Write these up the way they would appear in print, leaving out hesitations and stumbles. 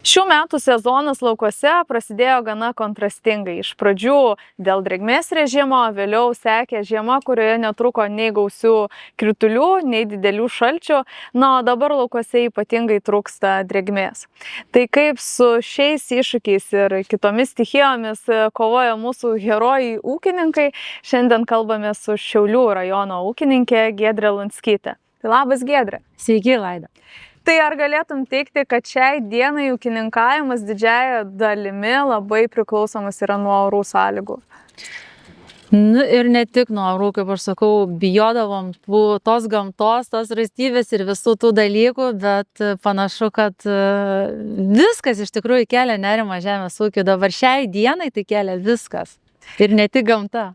Šių metų sezonas laukuose prasidėjo gana kontrastingai. Iš pradžių dėl drėgmės režimo, vėliau sekė žiema, kurioje netruko nei gausių kritulių, nei didelių šalčių, o dabar laukuose ypatingai trūksta drėgmės. Tai kaip su šiais iššūkiais ir kitomis stichijomis kovoja mūsų herojai ūkininkai, šiandien kalbame su Šiaulių rajono ūkininkė Giedrė Lunskytė. Tai labas, Giedrė. Sveiki, Laida. Tai ar galėtum teikti, kad šiai dienai ūkininkavimas didžiąja dalimi labai priklausomas yra nuo orų sąlygų? Ir ne tik nuo orų, kaip aš sakau, bijodavom tos gamtos, tos rastybės ir visų tų dalykų, bet panašu, kad viskas iš tikrųjų kelia nerimą žemės ūkiui. Dabar šiai dienai tai kelia viskas. Ir ne tik gamta.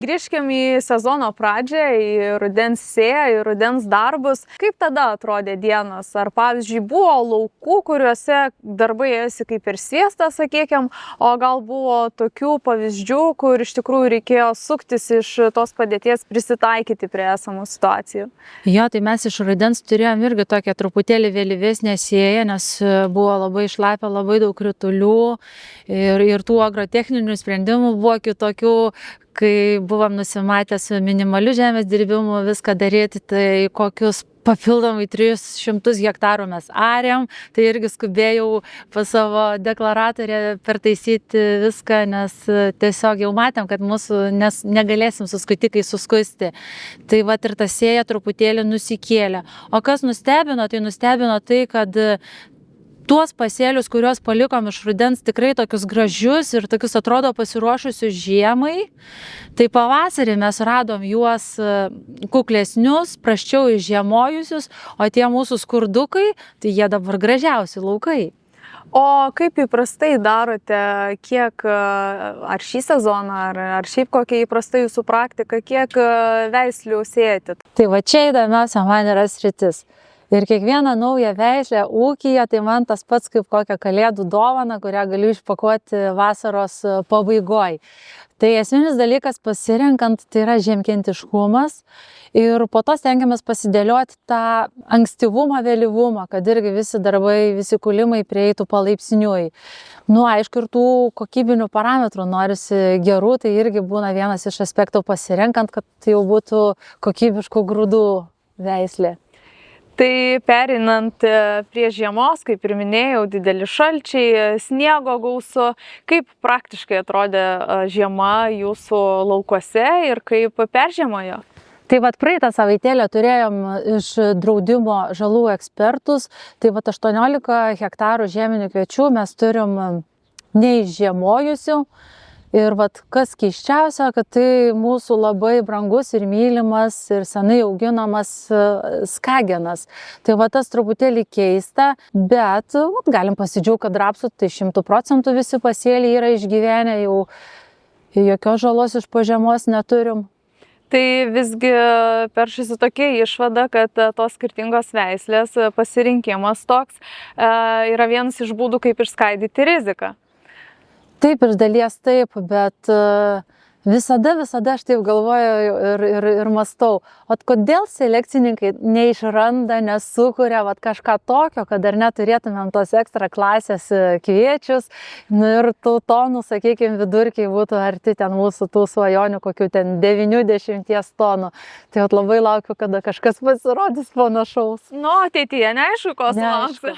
Grįžkim į sezono pradžią, į rudens sėją, į rudens darbus. Kaip tada atrodė dienos? Ar pavyzdžiui buvo laukų, kuriuose darbai ėjosi kaip ir sviestas, sakykime, o gal buvo tokių pavyzdžių, kur iš tikrųjų reikėjo suktis iš tos padėties, prisitaikyti prie esamų situacijų? Jo, tai mes iš rudens turėjom irgi tokią truputėlį vėlyvesnę sėją, nes buvo labai šlapia, labai daug kritulių ir tų agrotechninių sprendimų buvo kitokių. Kai buvom nusimatę su minimaliu žemės dirbimu viską daryti, tai kokius papildomai 300 hektarų mes arėm, tai irgi skubėjau pas savo deklaratorę pertaisyti viską, nes tiesiog jau matėm, kad mūsų negalėsim su skutikai suskusti. Tai vat ir ta sėja truputėlį nusikėlė. O kas nustebino, tai kad tuos pasėlius, kuriuos palikom iš rudens, tikrai tokius gražius ir tokius atrodo pasiruošusius žiemai, tai pavasarį mes radom juos kuklesnius, prasčiau išžiemojusius, o tie mūsų skurdukai, tai jie dabar gražiausi laukai. O kaip įprastai darote, kiek ar šį sezoną, ar šiaip kokia įprastai jūsų praktika, kiek veislių sėjate? Tai va čia įdomiausia man yra sritis. Ir kiekvieną naują veislę ūkyje, tai man tas pats kaip kokią kalėdų dovaną, kurią galiu išpakuoti vasaros pabaigoj. Tai esminis dalykas pasirenkant, tai yra žiemkentiškumas ir po to stengiamės pasidėlioti tą ankstyvumą, vėlyvumą, kad irgi visi darbai, visi kulimai prieitų palaipsniui. Aišku, ir tų kokybinių parametrų norisi gerų, tai irgi būna vienas iš aspektų pasirenkant, kad tai jau būtų kokybiškų grūdų veislė. Tai pereinant prie žiemos, kaip ir minėjau, dideli šalčiai, sniego gausu, kaip praktiškai atrodė žiema jūsų laukuose ir kaip peržiemojo? Tai praeitą savaitėlę turėjom iš draudimo žalų ekspertus, tai 18 hektarų žieminių kviečių mes turim neišžiemojusių. Ir kas keiščiausia, kad tai mūsų labai brangus ir mylimas ir senai auginamas skagenas. Tai tas truputėlį keista, bet galim pasidžiaugti, kad rapsų tai 100% visi pasėliai yra išgyvenę, jau jokios žalos iš po žiemos neturim. Tai visgi peršasi tokia išvada, kad tos skirtingos veislės pasirinkimas toks yra vienas iš būdų, kaip išskaidyti riziką. Taip, iš dalies taip, bet visada aš taip galvoju ir mąstau, kodėl selekcininkai neišranda, nesukuria kažką tokio, kad dar neturėtumėm tos ekstra klasės kviečius ir tų tonų, sakykime, vidurkiai būtų arti ten mūsų tų svajonių, kokių ten 90 tonų. Tai labai laukiu, kada kažkas pasirodys panašaus. Ateityje neaišku, ko sulaukti.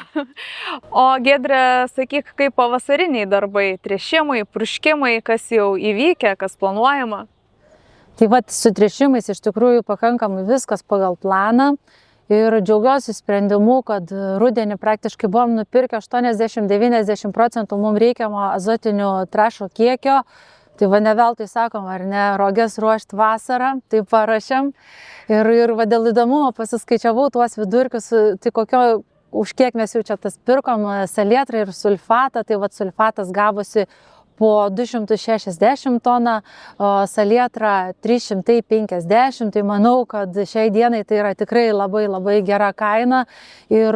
O Giedrė, sakyk, kaip pavasariniai darbai, tręšimai, purškimai, kas jau įvykę, kas planuojama? Tai su tręšimais iš tikrųjų pakankamai viskas pagal planą ir džiaugiuosi sprendimu, kad rudenį praktiškai buvom nupirkę 80-90% mums reikiamo azotinių trąšų kiekio. Tai ne veltui sakom, ar ne, roges ruošti vasarą, tai parašėm. Ir dėl įdomumo pasiskaičiavau tuos vidurkius, tai už kiek mes jau čia tas pirkom salietrą ir sulfatą, tai sulfatas gavosi po 260 toną, salietra 350, tai manau, kad šiai dienai tai yra tikrai labai gera kaina ir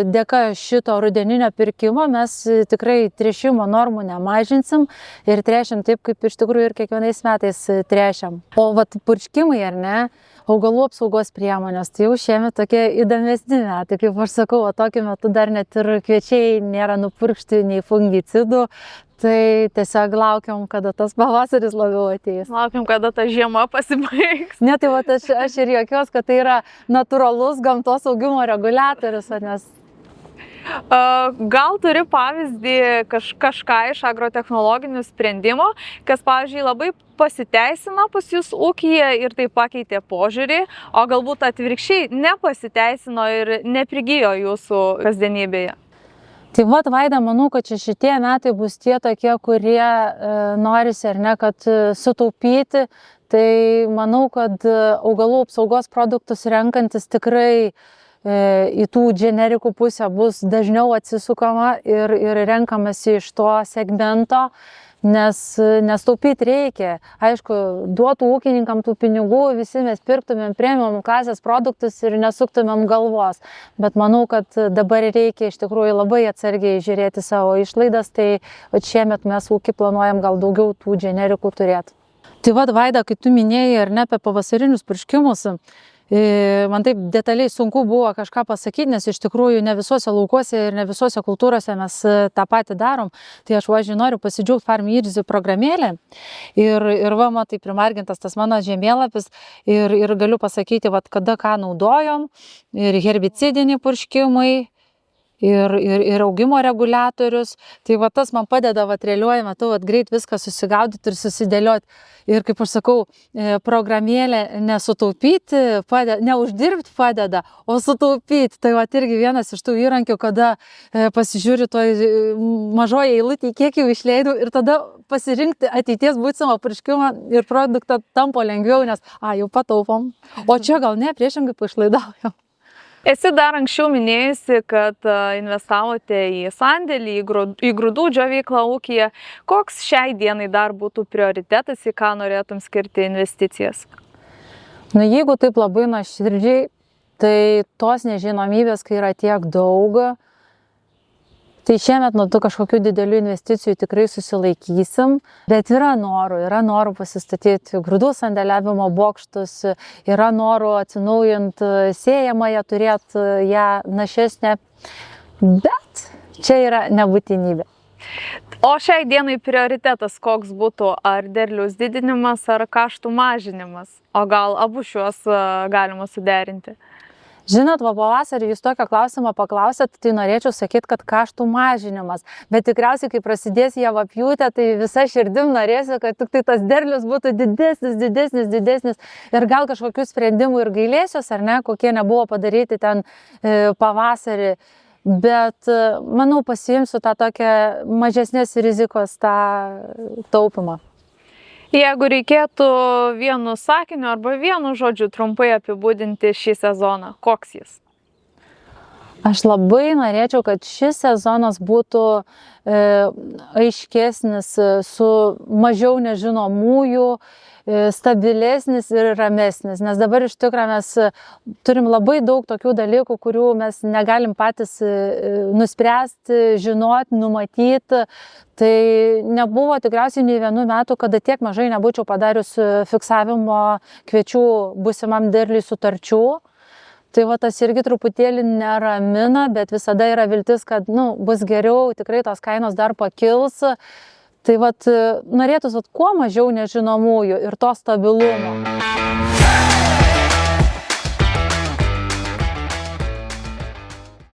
dėka šito rudeninio pirkimo mes tikrai tręšimo normų nemažinsim ir tręšim taip, kaip iš tikrųjų ir kiekvienais metais tręšiam. O purškimai, ar ne, augalų apsaugos priemonės. Tai jau šiemet tokie įdomesni metai, kaip aš sakau, o tokiu metu dar net ir kviečiai nėra nupurkšti nei fungicidų. Tai tiesiog laukiam, kada tas pavasaris labiau ateis. Laukiam, kada ta žiema pasibaigs. Ne, tai vat aš ir jokios, kad tai yra natūralus gamtos augimo reguliatorius, nes... Gal turi pavyzdį kažką iš agrotechnologinių sprendimų, kas, pavyzdžiui, labai pasiteisino pas jūs ūkyje ir tai pakeitė požiūrį, o galbūt atvirkščiai nepasiteisino ir neprigijo jūsų kasdienybėje? Tai vat, Vaida, manau, kad šitie metai bus tie tokie, kurie norisi ar ne, kad sutaupyti. Tai manau, kad augalų apsaugos produktus renkantis tikrai į tų generikų pusę bus dažniau atsisukama ir renkamasi iš to segmento, nes taupyti reikia. Aišku, duotų ūkininkam tų pinigų, visi mes pirktumėm premium klasės produktus ir nesuktumėm galvos. Bet manau, kad dabar reikia iš tikrųjų labai atsargiai žiūrėti savo išlaidas, tai šiemet mes ūkį planuojam gal daugiau tų generikų turėti. Tai vad, Vaida, kai tu minėjai ar ne apie pavasarinius purškimus, man taip detaliai sunku buvo kažką pasakyti, nes iš tikrųjų ne visuose laukuose ir ne visuose kultūrose mes tą patį darom. Tai aš noriu pasidžiaugti Farm Easy programėlę ir va, matai, primargintas tas mano žemėlapis ir galiu pasakyti, vat, kada ką naudojom, ir herbicidiniai purškimai, ir augimo reguliatorius. Tai va, tas man padeda realiuoju metu greit viską susigaudyti ir susidėlioti. Ir kaip aš sakau, programėlė nesutaupyti padeda, neuždirbti padeda, o sutaupyti. Tai va, irgi vienas iš tų įrankių, kada pasižiūri toj mažoje eilutėje, kiek jau išleidau, ir tada pasirinkti ateities būsimą purškimą ir produktą tampa lengviau, nes jau pataupom. O čia gal ne, priešingai išlaidaujam. Esi dar anksčiau minėjusi, kad investavote į sandėlį, į grūdų džiovyklą ūkyje. Koks šiai dienai dar būtų prioritetas, į ką norėtum skirti investicijas? Jeigu taip labai nuoširdžiai, tai tos nežinomybės, kai yra tiek daug, tai šiemet nuo tų kažkokių didelių investicijų tikrai susilaikysim, bet yra norų pasistatyti grūdų sandėliavimo bokštus, yra norų atsinaujinti sėjamąją, turėti ją našesnę, bet čia yra nebūtinybė. O šiai dienai prioritetas koks būtų, ar derliaus didinimas, ar kaštų mažinimas? O gal abu šiuos galima suderinti? Žinot, pavasarį jūs tokio klausimo paklausėt, tai norėčiau sakyti, kad kaštų mažinimas. Bet tikriausiai, kai prasidės javapjūtė, tai visa širdim norėsiu, kad tik tai tas derlius būtų didesnis. Ir gal kažkokių sprendimų ir gailėsios, ar ne, kokie nebuvo padaryti ten pavasarį. Bet, manau, pasiimsiu tą tokią mažesnės rizikos tą taupimą. Jeigu reikėtų vienu sakiniu arba vienu žodžiu trumpai apibūdinti šį sezoną, koks jis? Aš labai norėčiau, kad šis sezonas būtų aiškesnis, su mažiau nežinomųjų, stabilesnis ir ramesnis, nes dabar iš tikrųjų mes turim labai daug tokių dalykų, kurių mes negalim patys nuspręsti, žinoti, numatyti. Tai nebuvo tikriausiai nei vienų metų, kada tiek mažai nebūčiau padarius fiksavimo kviečių būsimam derliui sutarčių. Tai va, tas irgi truputėlį neramina, bet visada yra viltis, kad bus geriau, tikrai tos kainos dar pakils. Tai vat, norėtųsi kuo mažiau nežinomųjų ir to stabilumo.